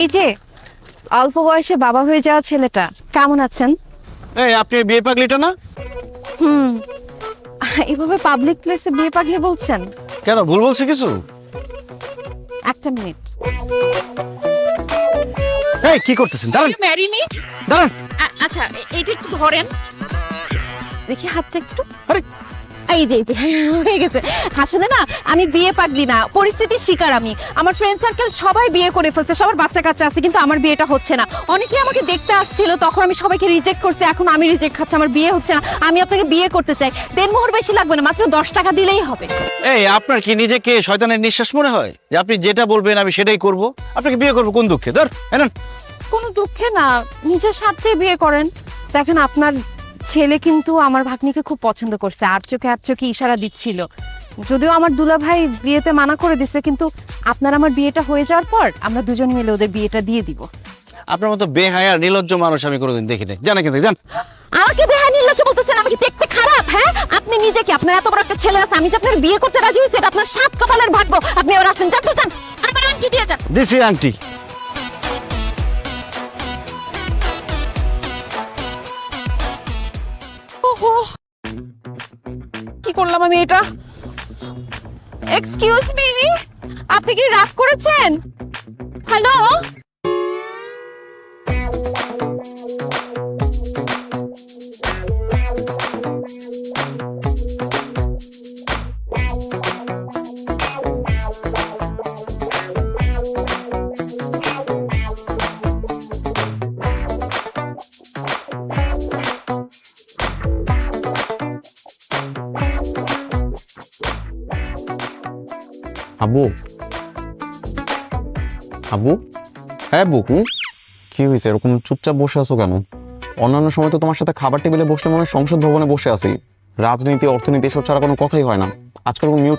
এই যে অল্প বয়সে বাবা হয়ে যাওয়া ছেলেটা কেমন আছেন? এই আপনি বিয়ে পাগলিটা না? হুম, এভাবে পাবলিক প্লেসে বিয়ে পাগলি বলছেন? কেন ভুল বলছি কিছু? একটা মিনিট। এই কি করতেছেন? দাঁড়ান ম্যারি মি। দাঁড়ান। আচ্ছা এইটা একটু ধরেন, দেখি হাতটা একটু। আরে এই যে হয়ে গেছে। আসলে না আমি বিয়ে পাগলি না, পরিস্থিতির শিকার আমি। আমার ফ্রেন্ড সার্কেল সবাই বিয়ে করে ফেলছে, সবার বাচ্চা কাচ্চা আছে, কিন্তু আমার বিয়েটা হচ্ছে না। অনেকে আমাকে দেখতে আসছিল, তখন আমি সবাইকে রিজেক্ট করছি, এখন আমি রিজেক্ট খাচ্ছি, আমার বিয়ে হচ্ছে না। আমি আপনাকে বিয়ে করতে চাই, দেনমোহর বেশি লাগবে না, মাত্র 10 টাকা দিলেই হবে। এই আপনার কি নিজেকে শয়তানের নিঃশ্বাস মনে হয় যে আপনি যেটা বলবেন আমি সেটাই করব? আপনাকে বিয়ে করব কোন দুঃখে? ধর এনেন। কোনো দুঃখে না, নিজের স্বার্থে বিয়ে করেন। দেখেন আপনার ছেলে কিন্তু আমার ভাগ্নিকে খুব পছন্দ করছে, আর চোখে ইশারা দিচ্ছিল। যদিও আমার দুলা ভাই বিয়েতে মানা করে দিছে, কিন্তু আপনার আমার বিয়েটা হয়ে যাওয়ার পর আমরা দুজন মিলে ওদের বিয়েটা দিয়ে দিব। আপনার মতো বেহায়া নির্লজ্জ মানুষ আমি কোনোদিন দেখি নাই। জানা কিন্তু জান। আমাকে বেহায়া নির্লজ্জ বলতেছেন? আমি কি দেখতে খারাপ? হ্যাঁ, আপনি নিজে কি, আপনার এত বড় একটা ছেলে আছে, আমি যে আপনার বিয়ে করতে রাজি হয়েছি, এটা আপনার সাত কপালের ভাগ্য। আপনি এবার আসেন, যান তো যান, আমার আংটি দিয়ে যান। দিছি আংটি। ওহো, কি করলাম আমি এটা? এক্সকিউজ মি, আপনি কি রাগ করেছেন? হ্যালো, আব্বু, আব্বু, হ্যাঁ আব্বু, কি হয়েছে? এরকম চুপচাপ বসে আছো কেন? অন্যান্য সময় তো তোমার সাথে খাবার টেবিলে বসলে মনে হয় সংসদ ভবনে বসে আছি। রাজনীতি, অর্থনীতি এসব ছাড়া কোনো কথাই হয় না। আজকাল মিউট